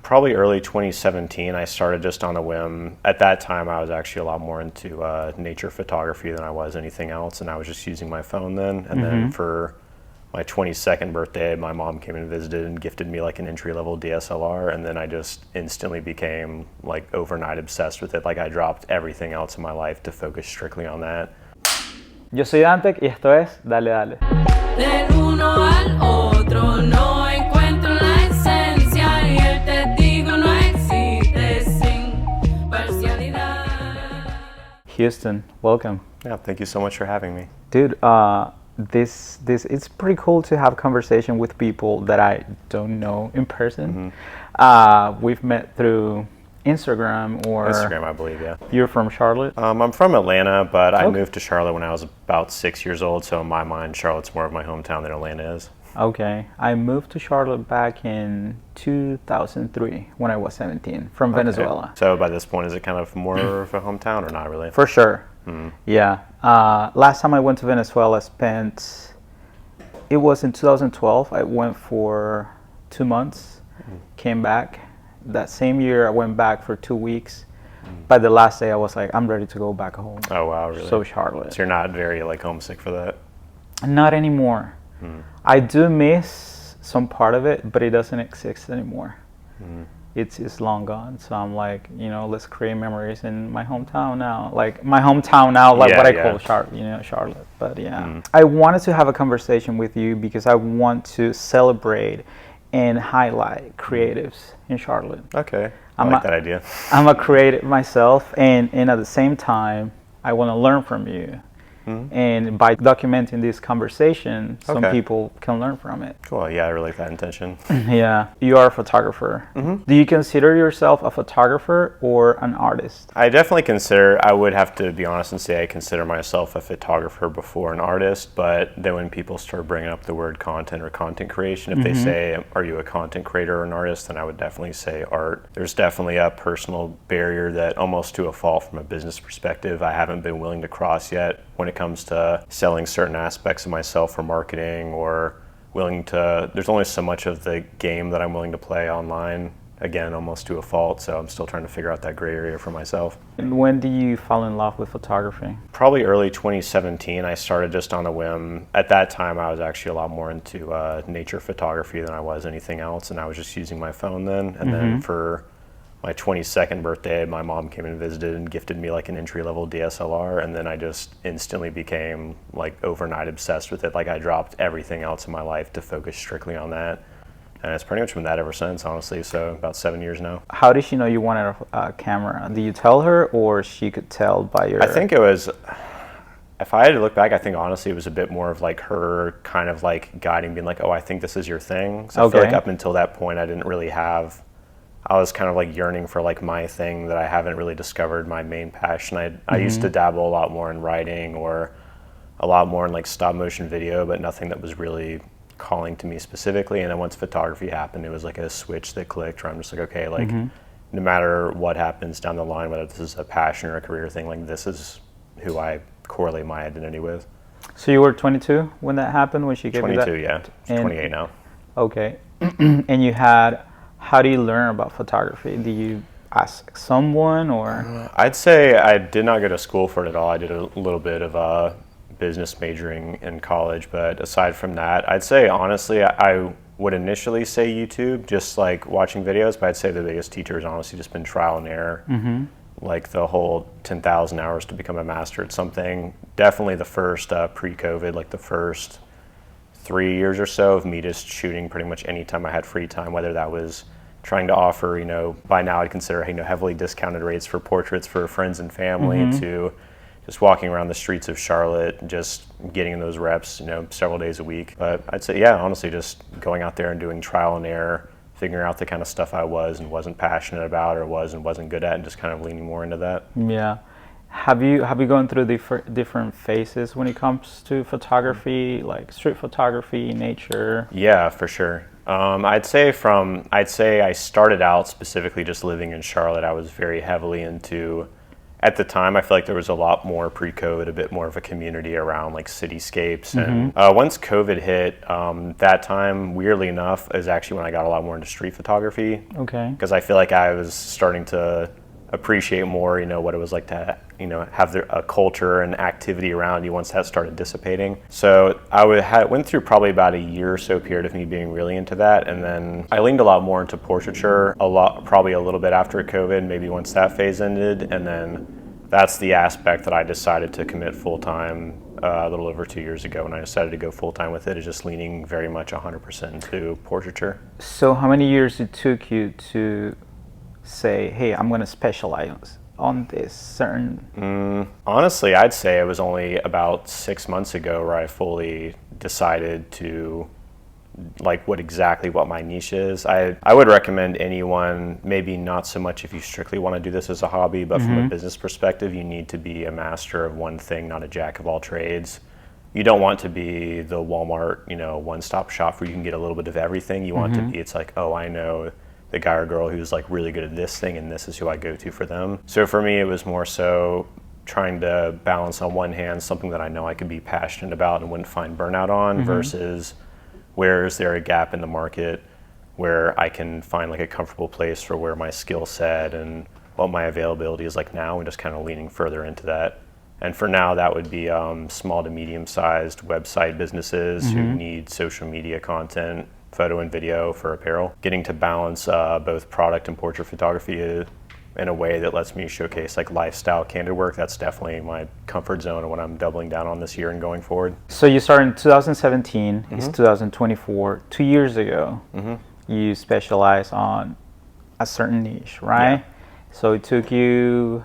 Probably early 2017. I started just on a whim. At that time, I was actually a lot more into nature photography than I was anything else, and I was just using my phone then. And then for my 22nd birthday, my mom came and visited and gifted me like an entry-level DSLR, and then I just instantly became like overnight obsessed with it. Like I dropped everything else in my life to focus strictly on that. Yo soy Dantec y esto es Dale Dale. Del uno al otro no encuentro la esencia y el testigo no existe sin parcialidad. Houston, welcome. Yeah, thank you so much for having me. Dude, this it's pretty cool to have conversation with people that I don't know in person. We've met through Instagram or Instagram, I believe, yeah. You're from Charlotte? I'm from Atlanta, but I Okay. moved to Charlotte when I was about 6 years old, so in my mind, Charlotte's more of my hometown than Atlanta is. Okay. I moved to Charlotte back in 2003 when I was 17 from Venezuela. So by this point, is it kind of more of a hometown or not really? For sure. Yeah. Last time I went to Venezuela, it was in 2012. I went for 2 months, came back. That same year, I went back for 2 weeks. By the last day, I was like, I'm ready to go back home. Oh, wow, really? So Charlotte. So you're not very like homesick for that? Not anymore. I do miss some part of it, but it doesn't exist anymore. It's long gone. So I'm like, let's create memories in my hometown now. Like my hometown now, like what I call Charlotte. But yeah, I wanted to have a conversation with you because I want to celebrate and highlight creatives in Charlotte. Okay, I like that idea. I'm a creative myself, and at the same time, I want to learn from you. And by documenting this conversation, some people can learn from it. Cool, yeah, I really like that intention. Yeah, you are a photographer. Do you consider yourself a photographer or an artist? I definitely I would have to be honest and say I consider myself a photographer before an artist, but then when people start bringing up the word content or content creation, if they say, are you a content creator or an artist, then I would definitely say art. There's definitely a personal barrier that almost to a fault from a business perspective I haven't been willing to cross yet when it comes to selling certain aspects of myself for marketing or there's only so much of the game that I'm willing to play online, again, almost to a fault, so I'm still trying to figure out that gray area for myself. And when did you fall in love with photography? Probably early 2017. I started just on a whim. At that time, I was actually a lot more into nature photography than I was anything else, and I was just using my phone then. And then for my 22nd birthday, my mom came and visited and gifted me like an entry-level DSLR, and then I just instantly became like overnight obsessed with it. Like I dropped everything else in my life to focus strictly on that, and it's pretty much been that ever since, honestly. So about 7 years now. How did she know you wanted a camera? Did you tell her, or she could tell by your? I think it was. If I had to look back, I think honestly it was a bit more of like her kind of like guiding, being like, "Oh, I think this is your thing." So I feel like up until that point, I didn't really have. I was kind of like yearning for like my thing that I haven't really discovered my main passion. I used to dabble a lot more in writing or a lot more in like stop motion video, but nothing that was really calling to me specifically. And then once photography happened, it was like a switch that clicked where I'm just like, okay, like no matter what happens down the line, whether this is a passion or a career thing, like this is who I correlate my identity with. So you were 22 when that happened, when she gave you that? 22, yeah. 28 now. Okay. And you had, how do you learn about photography? Do you ask someone or? I'd say I did not go to school for it at all. I did a little bit of business majoring in college, but aside from that, I'd say honestly, I would initially say YouTube, just like watching videos, but I'd say the biggest teacher has honestly just been trial and error. Like the whole 10,000 hours to become a master at something. Definitely the first pre-COVID, like the first 3 years or so of me just shooting pretty much any time I had free time, whether that was trying to offer, by now I'd consider, heavily discounted rates for portraits for friends and family, to just walking around the streets of Charlotte, just getting in those reps, several days a week. But I'd say, yeah, honestly, just going out there and doing trial and error, figuring out the kind of stuff I was and wasn't passionate about or wasn't good at, and just kind of leaning more into that. Yeah. Have you gone through different phases when it comes to photography, like street photography, nature? Yeah, for sure. I'd say I started out specifically just living in Charlotte. I was very heavily into at the time, I feel like there was a lot more pre-COVID, a bit more of a community around like cityscapes. And once COVID hit, that time, weirdly enough, is actually when I got a lot more into street photography. Okay. Because I feel like I was starting to appreciate more, what it was like to, have a culture and activity around you once that started dissipating. So I went through probably about a year or so period of me being really into that, and then I leaned a lot more into portraiture probably a little bit after COVID, maybe once that phase ended, and then that's the aspect that I decided to commit full-time a little over 2 years ago when I decided to go full-time with it, is just leaning very much 100% into portraiture. So how many years it took you to say, hey, I'm going to specialize on this certain... Honestly, I'd say it was only about 6 months ago where I fully decided to what my niche is. I would recommend anyone, maybe not so much if you strictly want to do this as a hobby, but from a business perspective, you need to be a master of one thing, not a jack of all trades. You don't want to be the Walmart, one-stop shop where you can get a little bit of everything. You want to be, it's like, oh, I know the guy or girl who's like really good at this thing and this is who I go to for them. So for me, it was more so trying to balance on one hand something that I know I could be passionate about and wouldn't find burnout on versus where is there a gap in the market where I can find like a comfortable place for where my skill set and what my availability is like now, and just kind of leaning further into that. And for now, that would be small to medium-sized website businesses who need social media content, photo and video for apparel. Getting to balance both product and portrait photography in a way that lets me showcase like lifestyle candid work, that's definitely my comfort zone and what I'm doubling down on this year and going forward. So you started in 2017, it's 2024, 2 years ago, you specialize on a certain niche, right? Yeah. So it took you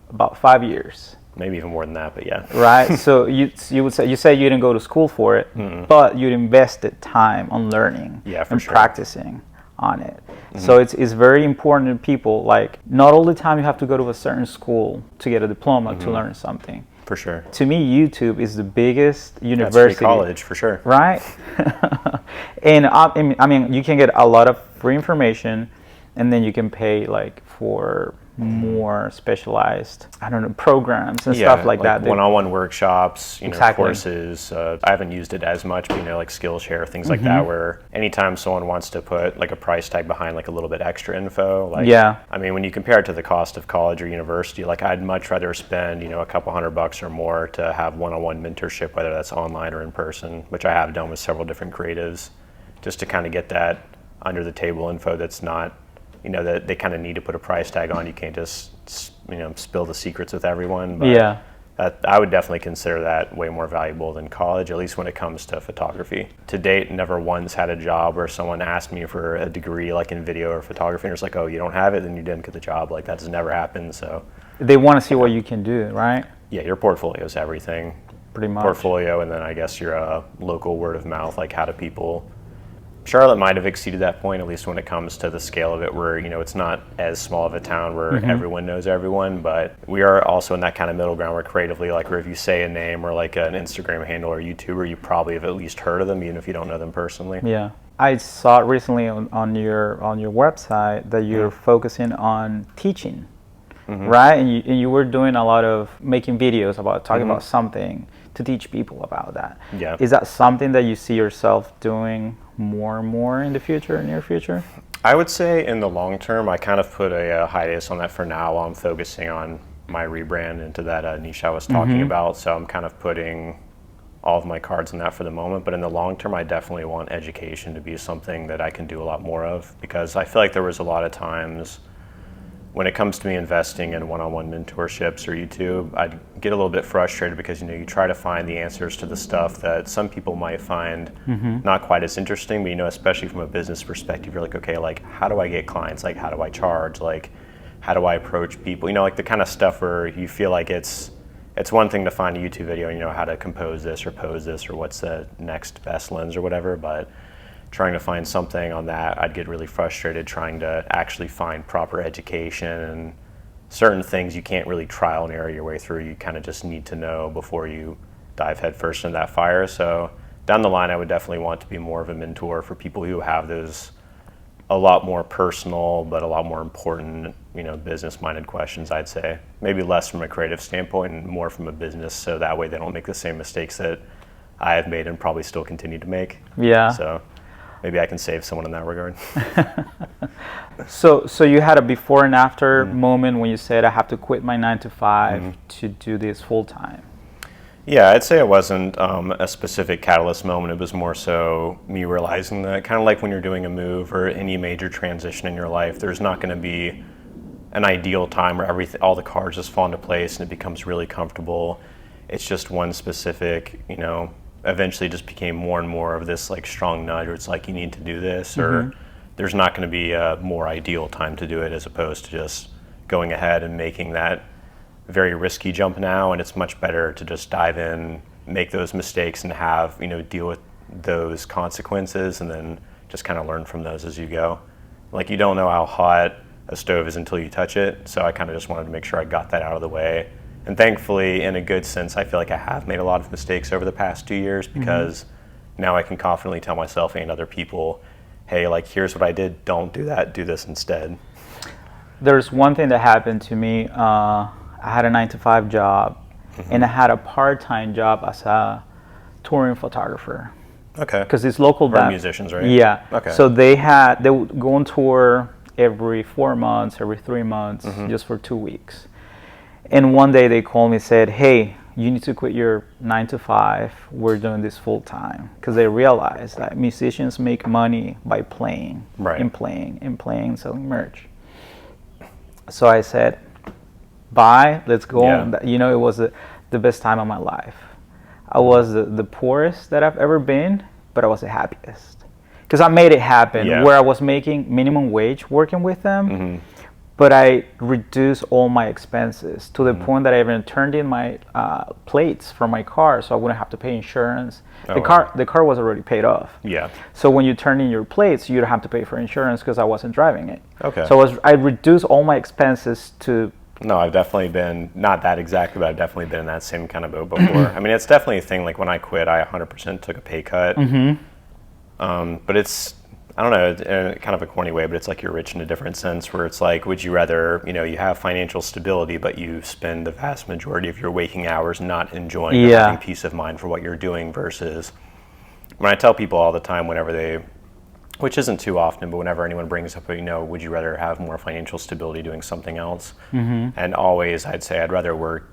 about 5 years. Maybe even more than that, but yeah. Right. So you say you didn't go to school for it, but you invested time on learning and practicing on it. So it's very important to people. Like, not all the time you have to go to a certain school to get a diploma to learn something. For sure. To me, YouTube is the biggest university. That's free college, for sure. Right. And I mean, you can get a lot of free information, and then you can pay like for more specialized, programs and stuff like that. One-on-one workshops, courses. I haven't used it as much, but like Skillshare, things like that, where anytime someone wants to put like a price tag behind like a little bit extra info, I mean, when you compare it to the cost of college or university, like I'd much rather spend, a couple $100 or more to have one-on-one mentorship, whether that's online or in person, which I have done with several different creatives, just to kind of get that under the table info that's not, that they kind of need to put a price tag on. You can't just, spill the secrets with everyone. But I would definitely consider that way more valuable than college, at least when it comes to photography. To date, never once had a job where someone asked me for a degree like in video or photography, and it's like, oh, you don't have it, then you didn't get the job. Like, that has never happened. So they want to see what you can do, right? Yeah, your portfolio is everything. Pretty much. Portfolio, and then I guess your local word of mouth, like how do people... Charlotte might have exceeded that point, at least when it comes to the scale of it, where, it's not as small of a town where everyone knows everyone, but we are also in that kind of middle ground where creatively, like, where if you say a name or like an Instagram handle or YouTuber, you probably have at least heard of them, even if you don't know them personally. Yeah. I saw recently on your website that you're focusing on teaching, right? And you were doing a lot of making videos about talking about something to teach people about that. Yeah. Is that something that you see yourself doing more and more in the future, near future? I would say in the long term, I kind of put a hiatus on that for now while I'm focusing on my rebrand into that niche I was talking about. So I'm kind of putting all of my cards in that for the moment. But in the long term, I definitely want education to be something that I can do a lot more of, because I feel like there was a lot of times when it comes to me investing in one-on-one mentorships or YouTube, I'd get a little bit frustrated because, you try to find the answers to the stuff that some people might find not quite as interesting, but, especially from a business perspective, you're like, okay, like, how do I get clients? Like, how do I charge? Like, how do I approach people? Like the kind of stuff where you feel like it's one thing to find a YouTube video and how to compose this or pose this or what's the next best lens or whatever, but trying to find something on that, I'd get really frustrated trying to actually find proper education, and certain things you can't really trial and error your way through. You kind of just need to know before you dive headfirst into that fire. So down the line, I would definitely want to be more of a mentor for people who have those a lot more personal, but a lot more important, business-minded questions, I'd say. Maybe less from a creative standpoint and more from a business, so that way they don't make the same mistakes that I have made and probably still continue to make. Yeah. So maybe I can save someone in that regard. So you had a before and after moment when you said, I have to quit my 9 to 5 to do this full time. Yeah, I'd say it wasn't a specific catalyst moment. It was more so me realizing that, kind of like when you're doing a move or any major transition in your life, there's not going to be an ideal time where all the cards just fall into place and it becomes really comfortable. It's just one specific, eventually just became more and more of this like strong nudge where it's like, you need to do this, or there's not going to be a more ideal time to do it, as opposed to just going ahead and making that very risky jump now. And it's much better to just dive in, make those mistakes, and have, deal with those consequences, and then just kind of learn from those as you go. Like, you don't know how hot a stove is until you touch it, so I kind of just wanted to make sure I got that out of the way. And thankfully, in a good sense, I feel like I have made a lot of mistakes over the past 2 years, because now I can confidently tell myself and other people, hey, like, here's what I did, don't do that, do this instead. There's one thing that happened to me. I had a 9 to 5 job, and I had a part-time job as a touring photographer. Okay. Because these local Or musicians, right? Yeah. Okay. So they would go on tour every 4 months, every 3 months, just for 2 weeks. And one day they called me and said, hey, you need to quit your 9 to 5. We're doing this full time. Because they realized that musicians make money by playing, Right. and playing, and playing, selling merch. So I said, bye, let's go. Yeah. It was the best time of my life. I was the poorest that I've ever been, but I was the happiest. Because I made it happen, where I was making minimum wage working with them, but I reduced all my expenses to the point that I even turned in my plates from my car so I wouldn't have to pay insurance. The car was already paid off. Yeah. So when you turn in your plates, you don't have to pay for insurance because I wasn't driving it. Okay. So I reduced all my expenses to... No, I've definitely been, not that exactly, but I've definitely been in that same kind of boat before. I mean, it's definitely a thing. Like, when I quit, I 100% took a pay cut. But it's, I don't know, in kind of a corny way, but it's like you're rich in a different sense, where it's like, would you rather, you have financial stability, but you spend the vast majority of your waking hours not enjoying or having peace of mind for what you're doing, versus when I tell people all the time, whenever they, which isn't too often, but whenever anyone brings up, would you rather have more financial stability doing something else? And always I'd say I'd rather work,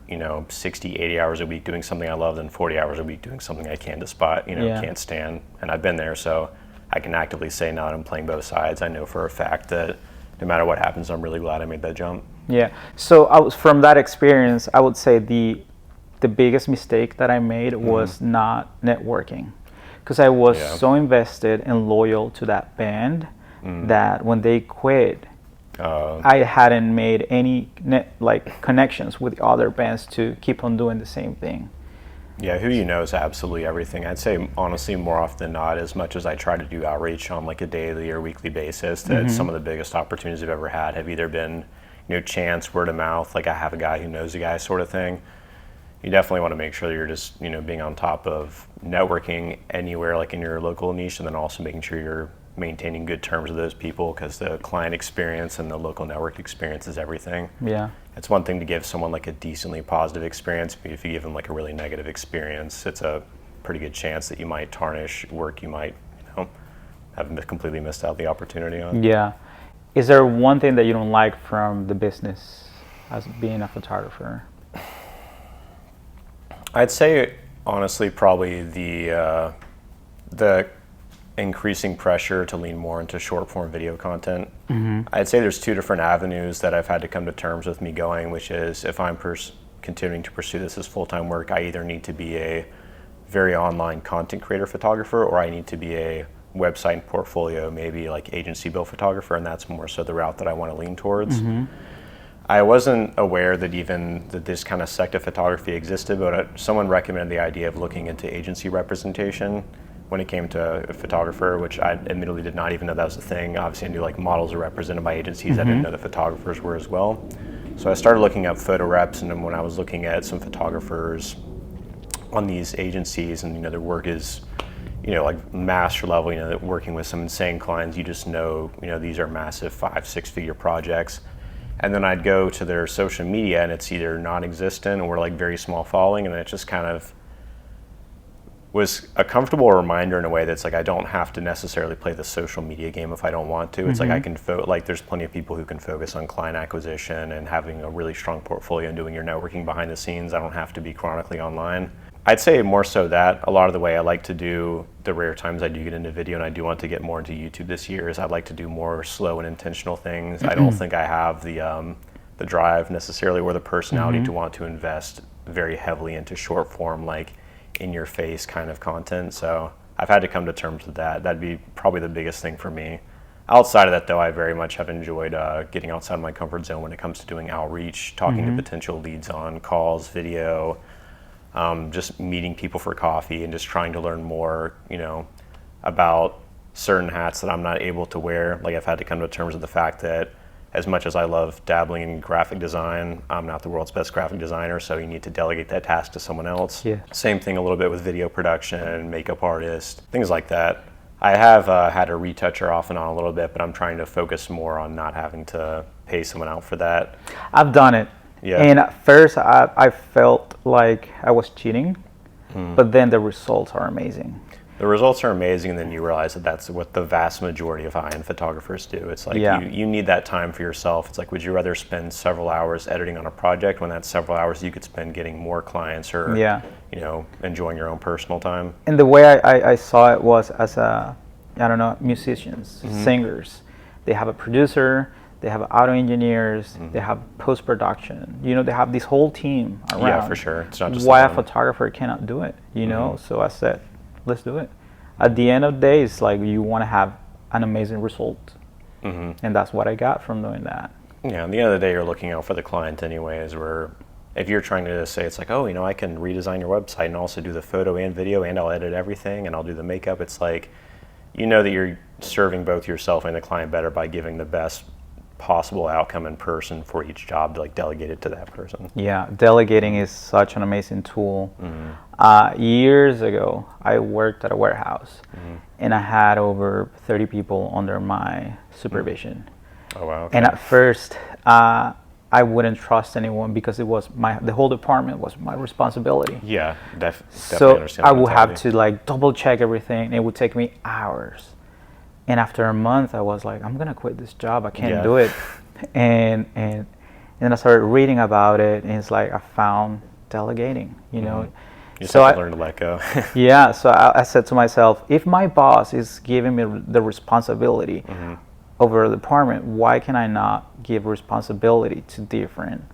60, 80 hours a week doing something I love than 40 hours a week doing something I can't can't stand. And I've been there, so I can actively say now that I'm playing both sides. I know for a fact that no matter what happens, I'm really glad I made that jump. Yeah. So from that experience, I would say the biggest mistake that I made was not networking. Because I was so invested and loyal to that band that when they quit, I hadn't made any connections with other bands to keep on doing the same thing. Yeah, who you know is absolutely everything. I'd say, honestly, more often than not, as much as I try to do outreach on like a daily or weekly basis, that some of the biggest opportunities I've ever had have either been, chance, word of mouth, like I have a guy who knows a guy sort of thing. You definitely want to make sure that you're just, being on top of networking anywhere, like in your local niche, and then also making sure you're maintaining good terms with those people, because the client experience and the local network experience is everything. Yeah. It's one thing to give someone like a decently positive experience, but if you give them like a really negative experience, it's a pretty good chance that you might tarnish work you might, have completely missed out the opportunity on. Yeah. Is there one thing that you don't like from the business as being a photographer? I'd say, honestly, probably the increasing pressure to lean more into short-form video content. I'd say there's two different avenues that I've had to come to terms with me going, which is, if I'm continuing to pursue this as full-time work, I either need to be a very online content creator photographer, or I need to be a website and portfolio, maybe like agency build photographer, and that's more so the route that I want to lean towards. I wasn't aware that this kind of sect of photography existed, but someone recommended the idea of looking into agency representation when it came to a photographer, which I admittedly did not even know that was a thing. Obviously, I knew like models are represented by agencies. I didn't know that photographers were as well. So I started looking up photo reps, and then when I was looking at some photographers on these agencies, and their work is, like master level, working with some insane clients, you just know, these are massive 5-6 figure projects. And then I'd go to their social media and it's either non-existent or like very small following, and it just kind of was a comfortable reminder in a way that's like I don't have to necessarily play the social media game if I don't want to. It's like I can like there's plenty of people who can focus on client acquisition and having a really strong portfolio and doing your networking behind the scenes. I don't have to be chronically online. I'd say more so that a lot of the way I like to do the rare times I do get into video, and I do want to get more into YouTube this year, is I'd like to do more slow and intentional things. I don't think I have the drive necessarily or the personality to want to invest very heavily into short form, like in your face kind of content. So I've had to come to terms with that. That'd be probably the biggest thing for me. Outside of that though, I very much have enjoyed getting outside my comfort zone when it comes to doing outreach, talking to potential leads on calls, video, just meeting people for coffee and just trying to learn more, about certain hats that I'm not able to wear. Like I've had to come to terms with the fact that as much as I love dabbling in graphic design, I'm not the world's best graphic designer, so you need to delegate that task to someone else. Yeah. Same thing a little bit with video production, makeup artist, things like that. I have had a retoucher off and on a little bit, but I'm trying to focus more on not having to pay someone out for that. I've done it. Yeah. And at first I felt like I was cheating, but then the results are amazing. The results are amazing, and then you realize that that's what the vast majority of high-end photographers do. It's like you need that time for yourself. It's like, would you rather spend several hours editing on a project when that's several hours you could spend getting more clients or enjoying your own personal time? And the way I saw it was as musicians, singers. They have a producer, they have audio engineers, they have post-production. They have this whole team around. Yeah, for sure. It's not just why a photographer cannot do it, So I said, let's do it. At the end of the day, it's like you want to have an amazing result. And that's what I got from doing that. Yeah, at the end of the day, you're looking out for the client anyways, where if you're trying to say, it's like, I can redesign your website and also do the photo and video, and I'll edit everything, and I'll do the makeup. It's like, that you're serving both yourself and the client better by giving the best possible outcome in person for each job to like delegate it to that person. Yeah, delegating is such an amazing tool. Years ago, I worked at a warehouse and I had over 30 people under my supervision. Oh wow. Okay. And at first, I wouldn't trust anyone because it was the whole department was my responsibility. Yeah, definitely So understand I the would have mentality. to like double check everything. It would take me hours. And after a month, I was like, I'm gonna quit this job. I can't do it. And then I started reading about it, and it's like I found delegating. You just so have to learn to let go. Yeah. So I said to myself, if my boss is giving me the responsibility over a department, why can I not give responsibility to different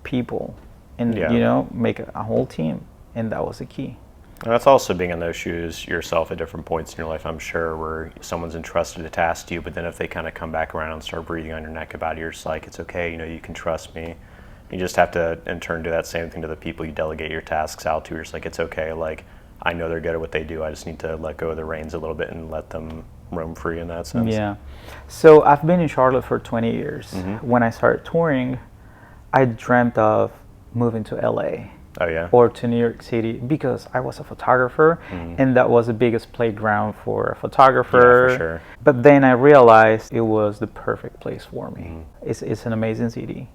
people and make a whole team? And that was the key. And that's also being in those shoes yourself at different points in your life, I'm sure, where someone's entrusted a task to you, but then if they kind of come back around and start breathing on your neck about it, you're just like, it's okay, you can trust me. You just have to, in turn, do that same thing to the people you delegate your tasks out to. You're just like, it's okay, like, I know they're good at what they do. I just need to let go of the reins a little bit and let them roam free in that sense. Yeah. So I've been in Charlotte for 20 years. When I started touring, I dreamt of moving to LA. Oh yeah. Or to New York City because I was a photographer and that was the biggest playground for a photographer. Yeah, for sure. But then I realized it was the perfect place for me. It's an amazing city.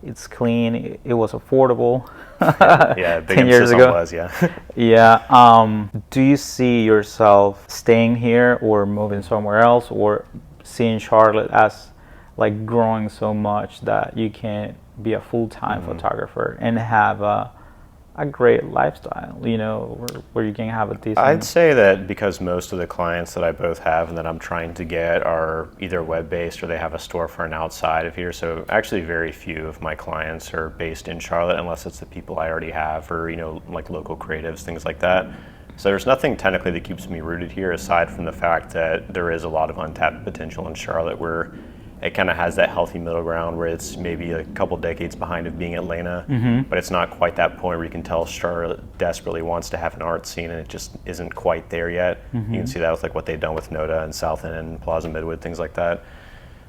It's clean. It was affordable. Yeah, big 10 years emphasis ago. on was, yeah. Yeah. Do you see yourself staying here or moving somewhere else, or seeing Charlotte as like growing so much that you can be a full-time photographer and have a great lifestyle, where you can have a decent... I'd say that because most of the clients that I both have and that I'm trying to get are either web-based or they have a storefront outside of here. So actually very few of my clients are based in Charlotte unless it's the people I already have or, like local creatives, things like that. So there's nothing technically that keeps me rooted here aside from the fact that there is a lot of untapped potential in Charlotte where it kind of has that healthy middle ground where it's maybe a couple decades behind of being Atlanta, but it's not quite that point where you can tell Charlotte desperately wants to have an art scene and it just isn't quite there yet. You can see that with like what they've done with Noda and South End and Plaza Midwood, things like that.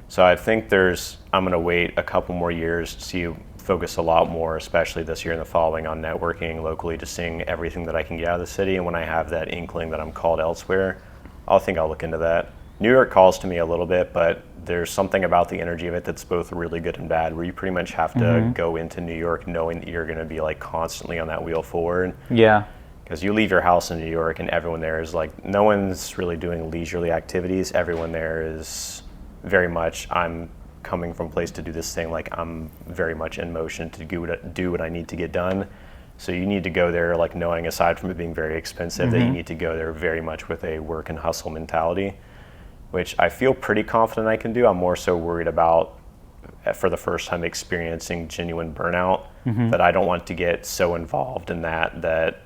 So I think I'm going to wait a couple more years to see focus a lot more, especially this year and the following, on networking locally, just seeing everything that I can get out of the city. And when I have that inkling that I'm called elsewhere, I'll look into that. New York calls to me a little bit, but there's something about the energy of it that's both really good and bad, where you pretty much have to go into New York knowing that you're going to be like constantly on that wheel forward. Yeah. Because you leave your house in New York and everyone there is like, no one's really doing leisurely activities. Everyone there is very much, I'm coming from a place to do this thing, like I'm very much in motion to do what I need to get done. So you need to go there like knowing, aside from it being very expensive, that you need to go there very much with a work and hustle mentality, which I feel pretty confident I can do. I'm more so worried about, for the first time, experiencing genuine burnout, that I don't want to get so involved in that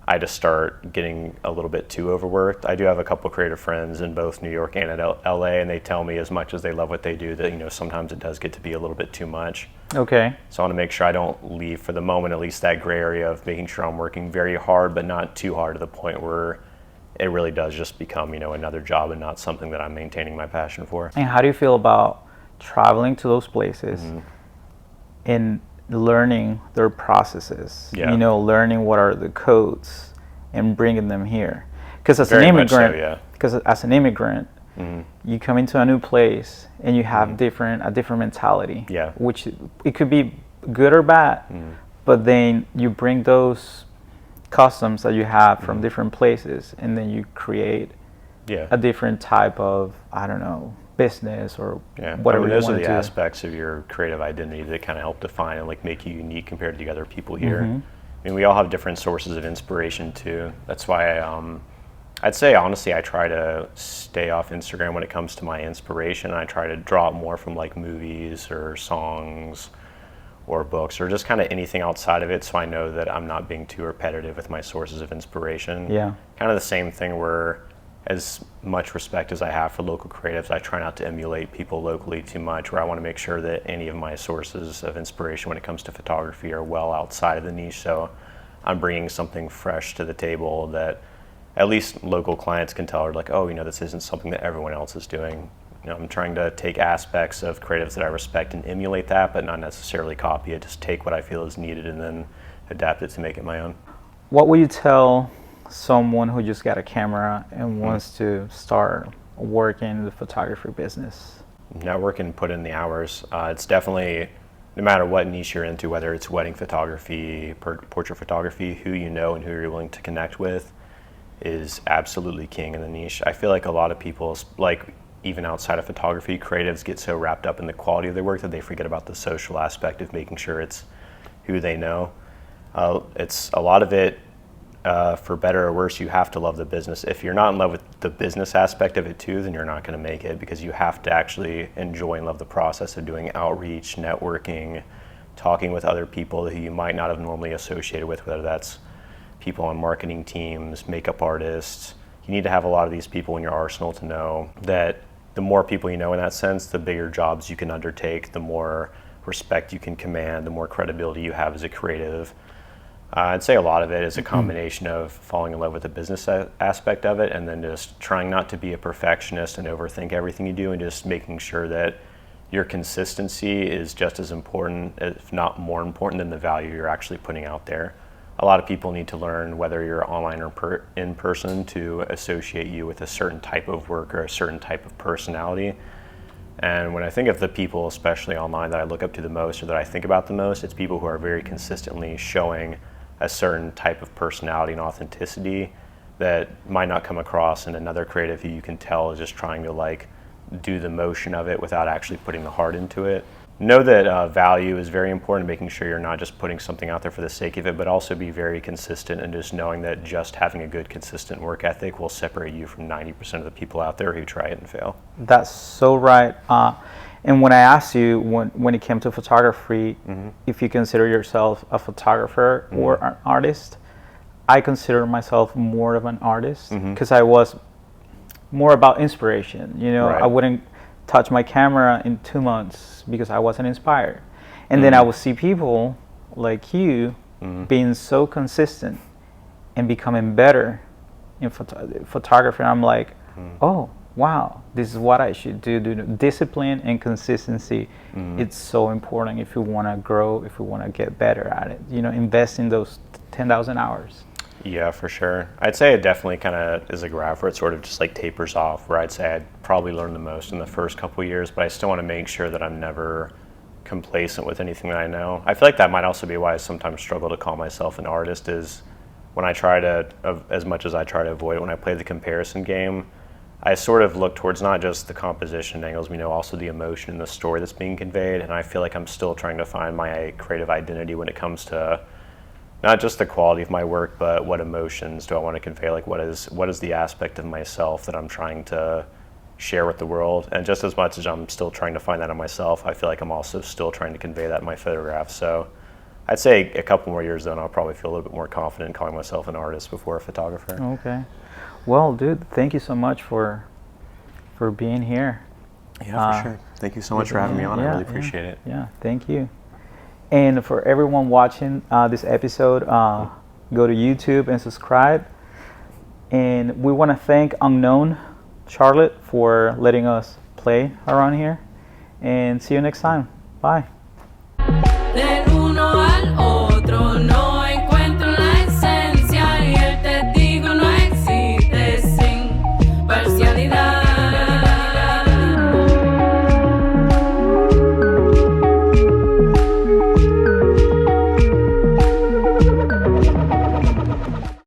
I just start getting a little bit too overworked. I do have a couple creative friends in both New York and at LA, and they tell me, as much as they love what they do, that, you know, sometimes it does get to be a little bit too much. Okay. So I want to make sure I don't leave, for the moment at least, that gray area of making sure I'm working very hard, but not too hard to the point where it really does just become, you know, another job and not something that I'm maintaining my passion for. And how do you feel about traveling to those places and learning their processes? Yeah. You know, learning what are the codes and bringing them here. Because as Very an much so, immigrant, yeah. because as an immigrant, you come into a new place and you have a different mentality. Yeah. Which it could be good or bad, but then you bring those customs that you have from different places, and then you create Yeah. a different type of, I don't know, business or Yeah, whatever I mean, you those are want the to do. aspects of your creative identity that kind of help define and like make you unique compared to the other people here. I mean, we all have different sources of inspiration too. That's why I'd say honestly, I try to stay off Instagram when it comes to my inspiration. I try to draw it more from like movies or songs or books or just kind of anything outside of it, so I know that I'm not being too repetitive with my sources of inspiration. Yeah. Kind of the same thing where, as much respect as I have for local creatives, I try not to emulate people locally too much, where I want to make sure that any of my sources of inspiration when it comes to photography are well outside of the niche. So I'm bringing something fresh to the table that at least local clients can tell, are like, oh, you know, this isn't something that everyone else is doing. You know, I'm trying to take aspects of creatives that I respect and emulate that, but not necessarily copy it. Just take what I feel is needed and then adapt it to make it my own. What would you tell someone who just got a camera and wants to start working in the photography business? Network and put in the hours. It's definitely, no matter what niche you're into, whether it's wedding photography, portrait photography, who you know and who you're willing to connect with is absolutely king in the niche. I feel like a lot of people, like even outside of photography, creatives get so wrapped up in the quality of their work that they forget about the social aspect of making sure it's who they know. It's a lot of it, for better or worse, you have to love the business. If you're not in love with the business aspect of it too, then you're not going to make it, because you have to actually enjoy and love the process of doing outreach, networking, talking with other people who you might not have normally associated with, whether that's people on marketing teams, makeup artists. You need to have a lot of these people in your arsenal to know that the more people you know in that sense, the bigger jobs you can undertake, the more respect you can command, the more credibility you have as a creative. I'd say a lot of it is a combination of falling in love with the business aspect of it, and then just trying not to be a perfectionist and overthink everything you do, and just making sure that your consistency is just as important, if not more important, than the value you're actually putting out there. A lot of people need to learn, whether you're online or in person, to associate you with a certain type of work or a certain type of personality. And when I think of the people, especially online, that I look up to the most or that I think about the most, it's people who are very consistently showing a certain type of personality and authenticity that might not come across in another creative who you can tell is just trying to like do the motion of it without actually putting the heart into it. Know that value is very important, making sure you're not just putting something out there for the sake of it, but also be very consistent, and just knowing that just having a good, consistent work ethic will separate you from 90% of the people out there who try it and fail. That's so right. And when I asked you, when it came to photography, if you consider yourself a photographer or an artist, I consider myself more of an artist, because I was more about inspiration. You know, Right. I wouldn't touch my camera in 2 months because I wasn't inspired. And then I would see people like you being so consistent and becoming better in photography. I'm like, oh, wow, this is what I should do. Discipline and consistency, it's so important if you want to grow, if you want to get better at it. Invest in those 10,000 hours. Yeah, for sure. I'd say it definitely kind of is a graph where it sort of just like tapers off, where I'd say I'd probably learn the most in the first couple of years, but I still want to make sure that I'm never complacent with anything that I know. I feel like that might also be why I sometimes struggle to call myself an artist, is when I try to, as much as I try to avoid it, when I play the comparison game, I sort of look towards not just the composition angles, also the emotion and the story that's being conveyed, and I feel like I'm still trying to find my creative identity when it comes to not just the quality of my work, but what emotions do I want to convey? Like what is the aspect of myself that I'm trying to share with the world? And just as much as I'm still trying to find that in myself, I feel like I'm also still trying to convey that in my photographs. So I'd say a couple more years, then I'll probably feel a little bit more confident calling myself an artist before a photographer. Okay. Well, dude, thank you so much for being here. Yeah, for sure. Thank you so much for having me on. I really appreciate it. Yeah, thank you. And for everyone watching this episode, go to YouTube and subscribe. And we want to thank Unknown Charlotte for letting us play around here. And see you next time. Bye. Del uno al otro.